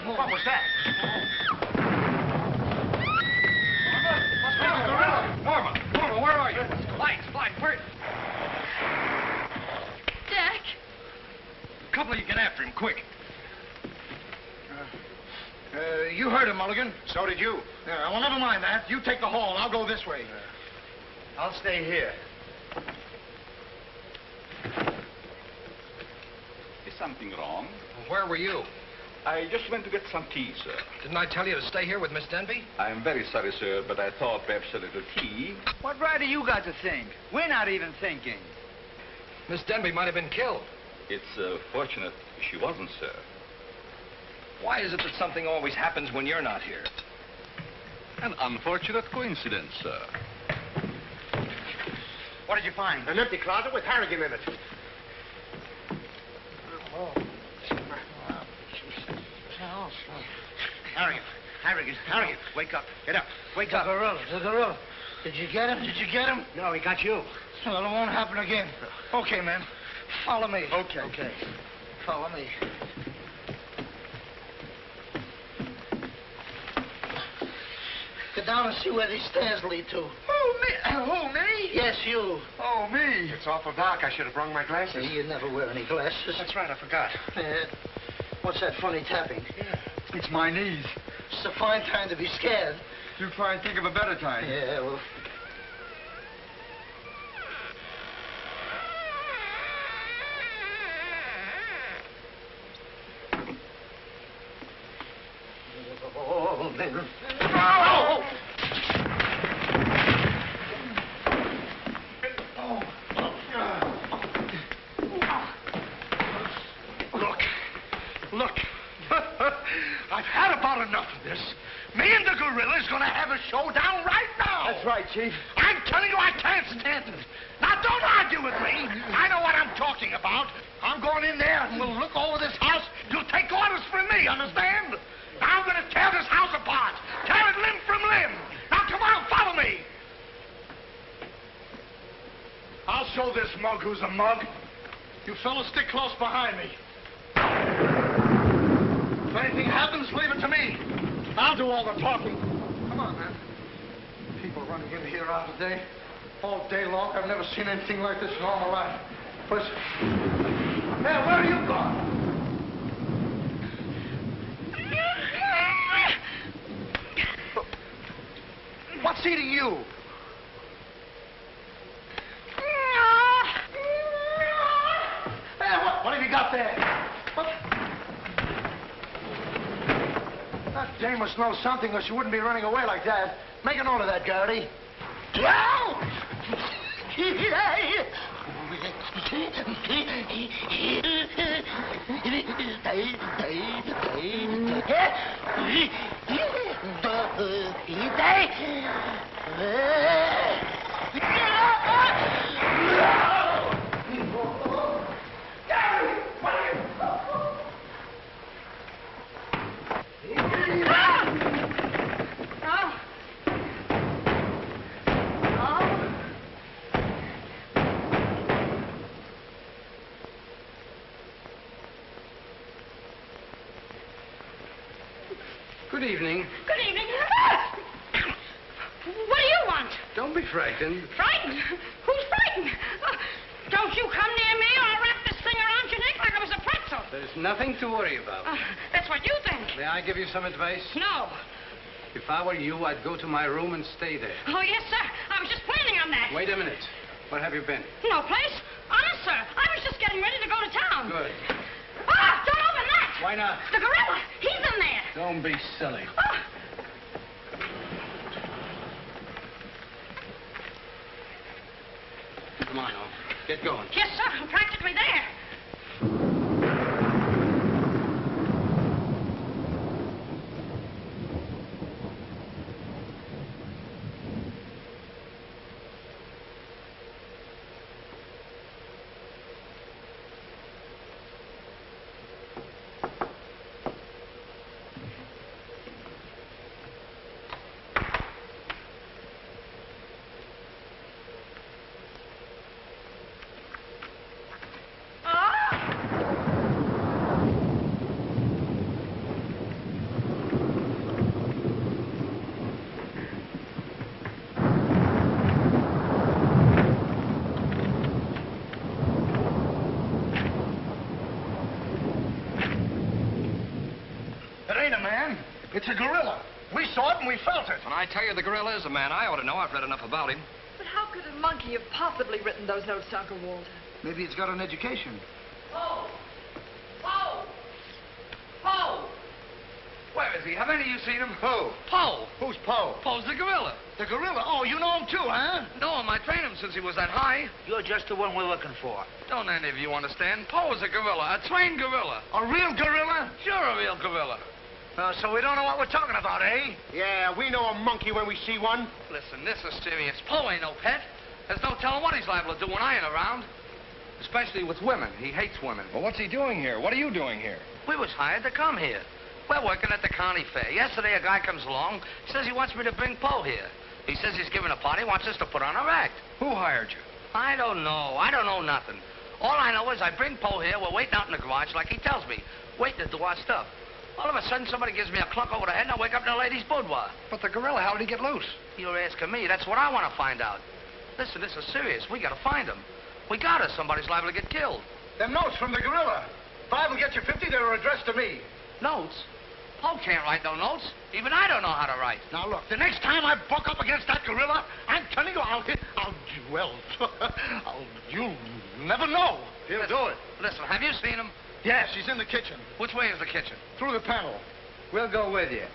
What was that? Norma! Norma, where are you? Lights, where? Jack! A couple of you get after him, quick. You heard him, Mulligan. So did you. Yeah, well, never mind that. You take the hall. I'll go this way. I'll stay here. Is something wrong? Where were you? I just went to get some tea, sir. Didn't I tell you to stay here with Miss Denby? I'm very sorry, sir, but I thought perhaps a little tea. What right have you got to think? We're not even thinking. Miss Denby might have been killed. It's fortunate she wasn't, sir. Why is it that something always happens when you're not here? An unfortunate coincidence, sir. What did you find? An empty closet with Harrigan in it. Harrigan. Harrigan, wake up. Get up. Wake up. The gorilla. Did you get him? No, he got you. Well, it won't happen again. Okay, man. Follow me. Okay. Follow me. Get down and see where these stairs lead to. Who, me? Yes, you. Oh, me. It's awful dark. I should have brought my glasses. You never wear any glasses. That's right, I forgot. What's that funny tapping? It's my knees. It's a fine time to be scared. You try and think of a better time. Yeah, well... Oh, man. Oh! Look. I've had about enough of this. Me and the gorilla's gonna have a showdown right now. That's right, Chief. I'm telling you, I can't stand it. Now, don't argue with me. I know what I'm talking about. I'm going in there and we'll look over this house. You'll take orders from me, understand? Now I'm gonna tear this house apart. Tear it limb from limb. Now, come on, follow me. I'll show this mug who's a mug. You fellas stick close behind me. If anything happens, leave it to me. I'll do all the talking. Come on, man. People running in here all day. All day long. I've never seen anything like this in all my life. Listen. Man, where are you going? What's eating you? Hey, what have you got there? What? That dame must know something or she wouldn't be running away like that. Make a note of that, Garrity. Good evening. Good evening. What do you want? Don't be frightened. Frightened? Who's frightened? Don't you come near me or I'll wrap this thing around your neck like it was a pretzel. There's nothing to worry about. That's what you think. May I give you some advice? No. If I were you, I'd go to my room and stay there. Oh, yes, sir. I was just planning on that. Wait a minute. Where have you been? No place. Honest, sir. I was just getting ready to go to town. Good. Don't open that. Why not? The gorilla. He's in there. Don't be silly. Come on, now. Get going. Yes, sir. I'm practically there. It's a gorilla. We saw it and we felt it. When I tell you the gorilla is a man, I ought to know. I've read enough about him. But how could a monkey have possibly written those notes to Uncle Walter? Maybe it's got an education. Poe! Poe! Poe! Where is he? Have any of you seen him? Who? Poe. Who's Poe? Poe's the gorilla. The gorilla? Oh, you know him too, huh? No him. I trained him since he was that high. You're just the one we're looking for. Don't any of you understand? Poe is a gorilla, a trained gorilla. A real gorilla? Sure, a real gorilla. So we don't know what we're talking about, eh? Yeah, we know a monkey when we see one. Listen, this is serious. Poe ain't no pet. There's no telling what he's liable to do when I ain't around. Especially with women. He hates women. Well, what's he doing here? What are you doing here? We was hired to come here. We're working at the county fair. Yesterday, a guy comes along, says he wants me to bring Poe here. He says he's giving a party, wants us to put on a act. Who hired you? I don't know. I don't know nothing. All I know is I bring Poe here, we're waiting out in the garage like he tells me, waiting to do our stuff. All of a sudden, somebody gives me a clunk over the head, and I wake up in a lady's boudoir. But the gorilla, how did he get loose? You're asking me. That's what I want to find out. Listen, this is serious. We got to find him. We got her. Somebody's liable to get killed. Them notes from the gorilla. If I will get you 50, they were addressed to me. Notes? Poe can't write no notes. Even I don't know how to write. Now, look, the next time I buck up against that gorilla, I'm telling you, you'll never know. He'll do it. Listen, have you seen him? Yes, he's in the kitchen. Which way is the kitchen? Through the panel. We'll go with you.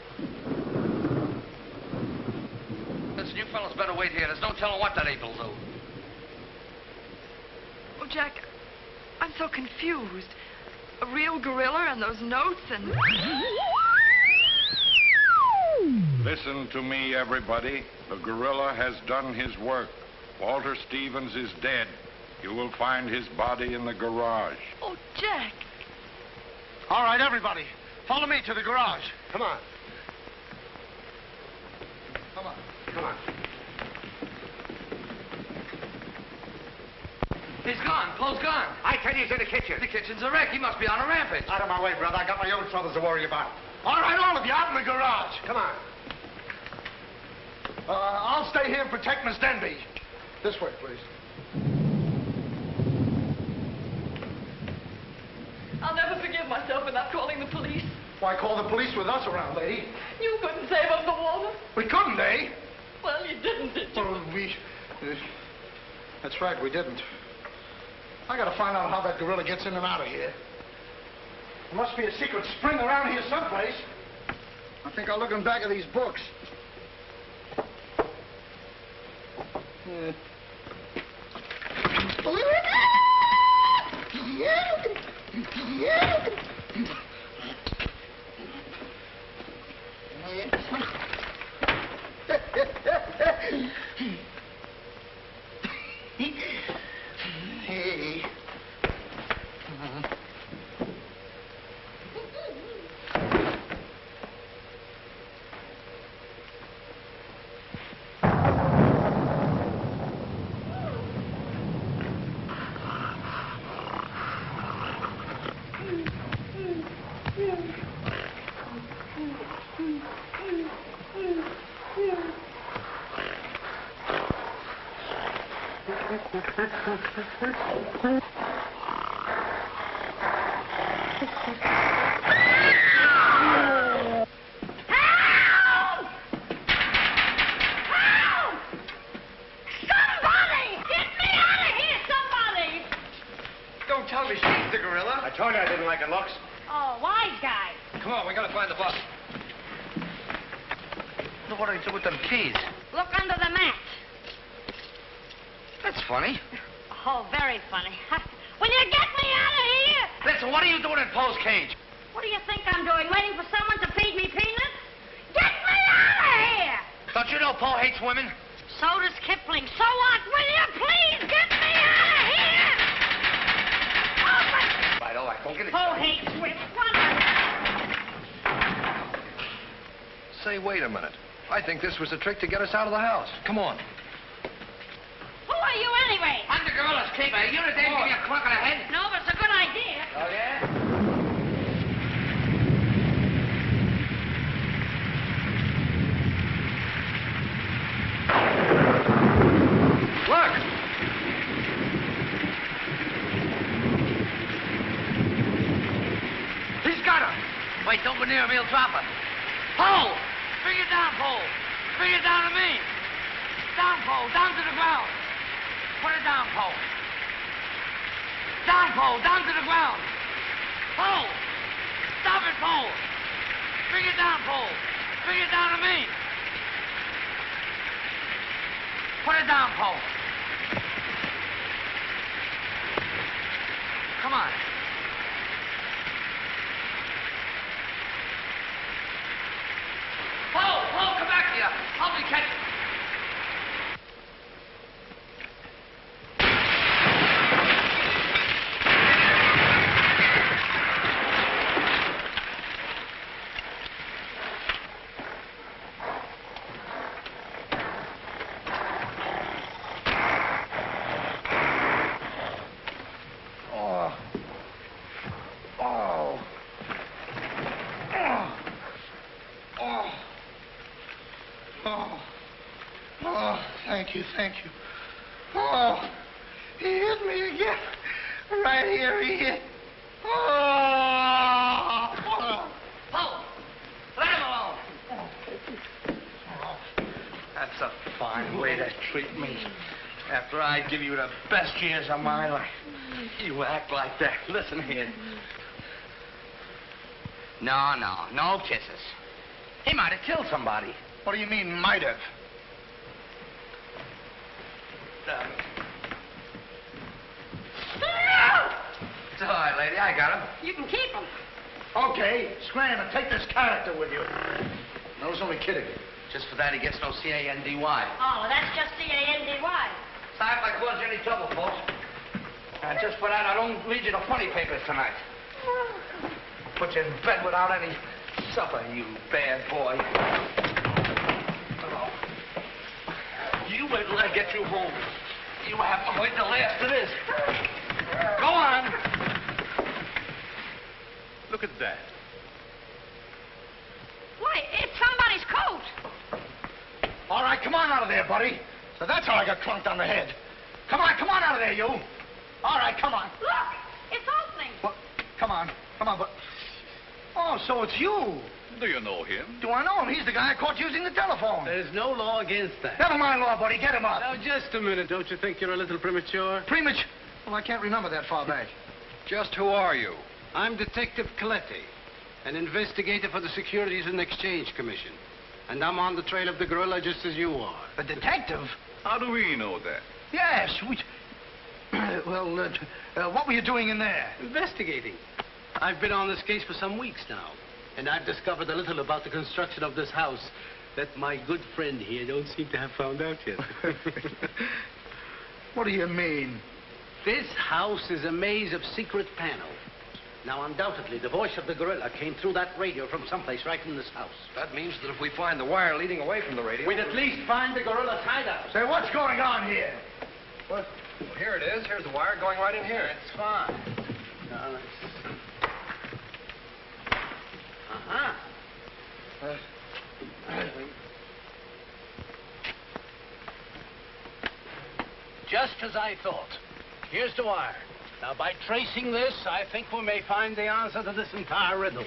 Listen, you fellas better wait here. There's no telling what that ape will do. Oh, Jack, I'm so confused. A real gorilla and those notes and... Listen to me, everybody. The gorilla has done his work. Walter Stevens is dead. You will find his body in the garage. Oh, Jack. All right, everybody. Follow me to the garage. Come on. Come on. Come on. He's gone. Poe's gone. I tell you, he's in the kitchen. The kitchen's a wreck. He must be on a rampage. Out of my way, brother. I got my own troubles to worry about. All right, all of you, out in the garage. Come on. I'll stay here and protect Miss Denby. This way, please. I'll never forgive myself for not calling the police. Why call the police with us around, lady? You couldn't save them the water. We couldn't, eh? Well, you didn't, did you? Well, that's right, we didn't. I gotta find out how that gorilla gets in and out of here. There must be a secret spring around here someplace. I think I'll look in back of these books. Hey. I think this was a trick to get us out of the house. Come on. Who are you anyway? I'm the gorilla's keeper. You the dame give me a clunk on the head? No, but it's a good idea. Oh, yeah? Look! He's got her. Wait, don't go near him. He'll drop her. Poe! Bring it down, Poe. Bring it down to me. Down, Poe. Down to the ground. Put it down, Poe. Down, Poe. Down to the ground. Poe! Stop it, Poe. Bring it down, Poe. Bring it down to me. Put it down, Poe. Come on. Poe, come back here. Help me catch it. Oh, thank you. Oh, he hit me again. Right here, he hit. Oh! Poe! Let him alone! That's a fine way to treat me. After I give you the best years of my life, you act like that. Listen here. No kisses. He might have killed somebody. What do you mean, might have? It's all right, lady. I got him. You can keep him. Okay, scram and take this character with you. I was only kidding. Just for that, he gets no C-A-N-D-Y. Oh, that's just C-A-N-D-Y. Sorry if I caused you any trouble, folks. And just for that, I don't lead you to funny papers tonight. Put you in bed without any supper, you bad boy. Hello. You wait till I get you home. You have to wait till after this. Go on. Look at that. Why, it's somebody's coat. All right, come on out of there, buddy. So that's how I got clunked on the head. Come on out of there, you. All right, come on. Look, it's opening. Well, come on, but... Oh, so it's you. Do you know him? Do I know him? He's the guy I caught using the telephone. There's no law against that. Never mind law, buddy. Get him up. Now, just a minute. Don't you think you're a little premature? Premature? Well, I can't remember that far back. Just who are you? I'm Detective Calleia, an investigator for the Securities and Exchange Commission. And I'm on the trail of the gorilla just as you are. A detective? How do we know that? Yes, we... what were you doing in there? Investigating. I've been on this case for some weeks now, and I've discovered a little about the construction of this house that my good friend here don't seem to have found out yet. What do you mean? This house is a maze of secret panels. Now, undoubtedly, the voice of the gorilla came through that radio from someplace right in this house. That means that if we find the wire leading away from the radio... we'd at least find the gorilla's hideout. Say, what's going on here? What? Well, here it is. Here's the wire going right in here. It's fine. Now, let's... Just as I thought. Here's the wire. Now, by tracing this, I think we may find the answer to this entire riddle.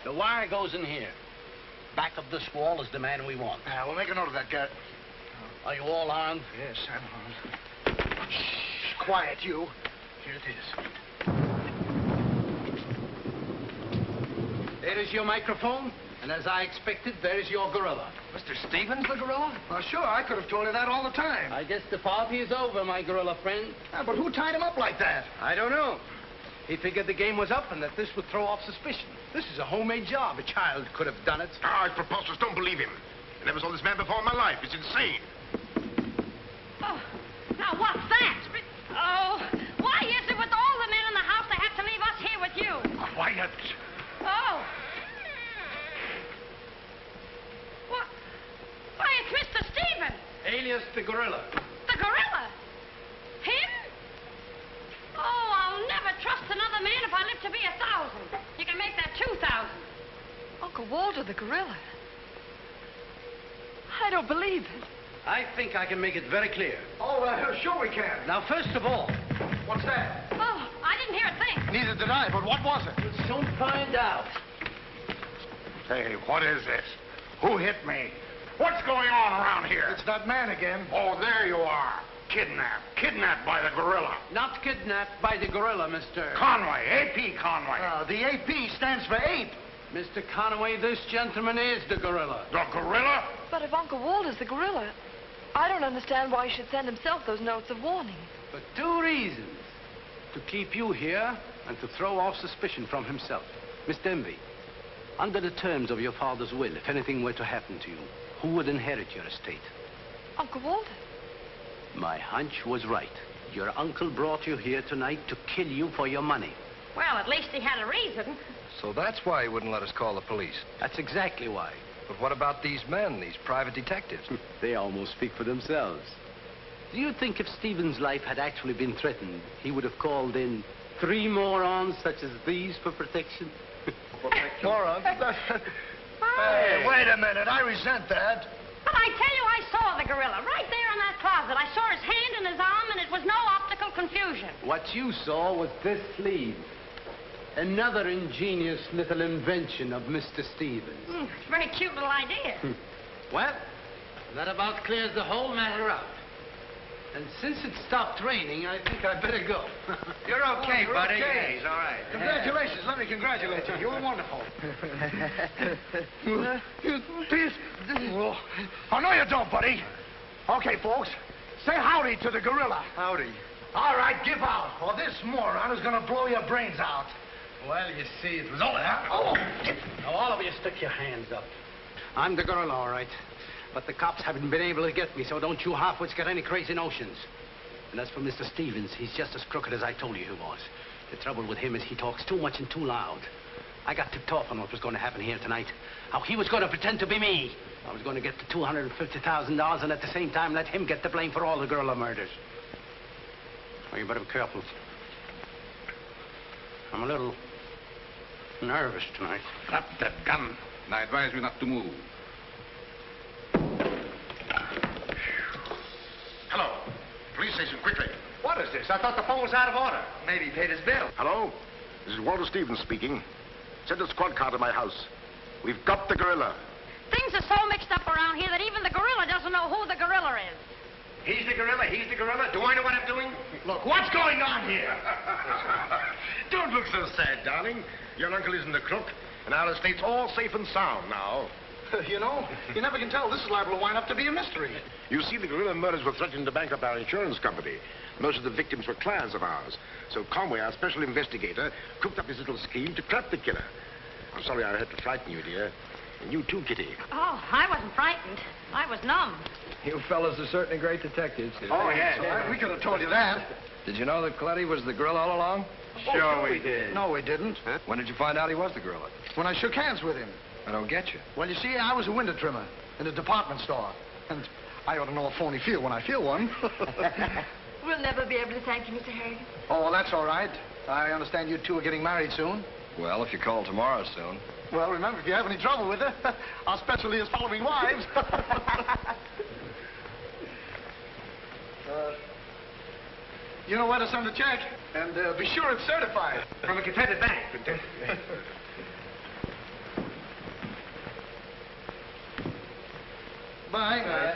The wire goes in here. Back of this wall is the man we want. We'll make a note of that, Garrett. Are you all armed? Yes, I'm armed. Shh, quiet, you. Here it is. There is your microphone, and as I expected, there is your gorilla. Mr. Stevens, the gorilla? Well, sure, I could have told you that all the time. I guess the party is over, my gorilla friend. But who tied him up like that? I don't know. He figured the game was up and that this would throw off suspicion. This is a homemade job. A child could have done it. It's preposterous. Don't believe him. I never saw this man before in my life. It's insane. Oh, now what's that? Oh, why is it with all the men in the house they have to leave us here with you? Quiet. Oh. What? Why, it's Mr. Stevens. Alias the gorilla. The gorilla? Him? Oh, I'll never trust another man if I live to be 1,000. You can make that 2,000. Uncle Walter, the gorilla. I don't believe it. I think I can make it very clear. Oh, sure we can. Now, first of all... What's that? Oh, I didn't hear a thing. Neither did I, but what was it? We'll soon find out. Hey, what is this? Who hit me? What's going on around here? It's that man again. Oh, there you are. Kidnapped. Kidnapped by the gorilla. Not kidnapped by the gorilla, Mr. Conway. A.P. Conway. The A.P. stands for ape. Mr. Conway, this gentleman is the gorilla. The gorilla? But if Uncle Walter's the gorilla, I don't understand why he should send himself those notes of warning. For 2 reasons. To keep you here and to throw off suspicion from himself. Miss Denby, under the terms of your father's will, if anything were to happen to you, who would inherit your estate? Uncle Walter. My hunch was right. Your uncle brought you here tonight to kill you for your money. Well, at least he had a reason. So that's why he wouldn't let us call the police. That's exactly why. But what about these men, these private detectives? They almost speak for themselves. Do you think if Stephen's life had actually been threatened, he would have called in 3 morons such as these for protection? Morons? Hey, wait a minute. I resent that. Well, I tell you, I saw the gorilla right there in that closet. I saw his hand and his arm, and it was no optical confusion. What you saw was this sleeve. Another ingenious little invention of Mr. Stevens. It's a very cute little idea. Well, that about clears the whole matter out. And since it stopped raining, I think I'd better go. You're okay, You're buddy. okay. Yeah, he's all right. Congratulations. Let me congratulate you. You were wonderful. Please. Oh, no, you don't, buddy. Okay, folks. Say howdy to the gorilla. Howdy. All right, give out, or this moron is going to blow your brains out. Well, you see, it was all that. Oh! Now, all of you stick your hands up. I'm the gorilla, all right. But the cops haven't been able to get me, so don't you half-wits get any crazy notions. And as for Mr. Stevens, he's just as crooked as I told you he was. The trouble with him is he talks too much and too loud. I got tipped off on what was going to happen here tonight. How he was going to pretend to be me. I was going to get the $250,000 and at the same time let him get the blame for all the gorilla murders. Well, you better be careful. I'm a little nervous tonight. Drop that gun, and I advise you not to move. Hello. Police station, quickly. What is this? I thought the phone was out of order. Maybe he paid his bill. Hello? This is Walter Stevens speaking. Send a squad car to my house. We've got the gorilla. Things are so mixed up around here that even the gorilla doesn't know who the gorilla is. He's the gorilla. He's the gorilla. Do I know what I'm doing? Look, what's going on here? Don't look so sad, darling. Your uncle isn't a crook, and our estate's all safe and sound now. You know, you never can tell. This is liable to wind up to be a mystery. You see, the gorilla murders were threatening to bankrupt our insurance company. Most of the victims were clients of ours. So Conway, our special investigator, cooked up his little scheme to trap the killer. I'm sorry I had to frighten you, dear. And you too, Kitty. Oh, I wasn't frightened. I was numb. You fellas are certainly great detectives. Oh, yes. We could have told you that. Did you know that Calleia was the gorilla all along? Sure we did. No, we didn't. Huh? When did you find out he was the gorilla? When I shook hands with him. I don't get you. Well, you see, I was a window trimmer in a department store. And I ought to know a phony feel when I feel one. We'll never be able to thank you, Mr. Harrigan. Oh, well, that's all right. I understand you two are getting married soon. Well, if you call tomorrow soon. Well, remember, if you have any trouble with her, our specialty is following wives. You know where to send the check. And be sure it's certified. From a Confederate bank. Bye.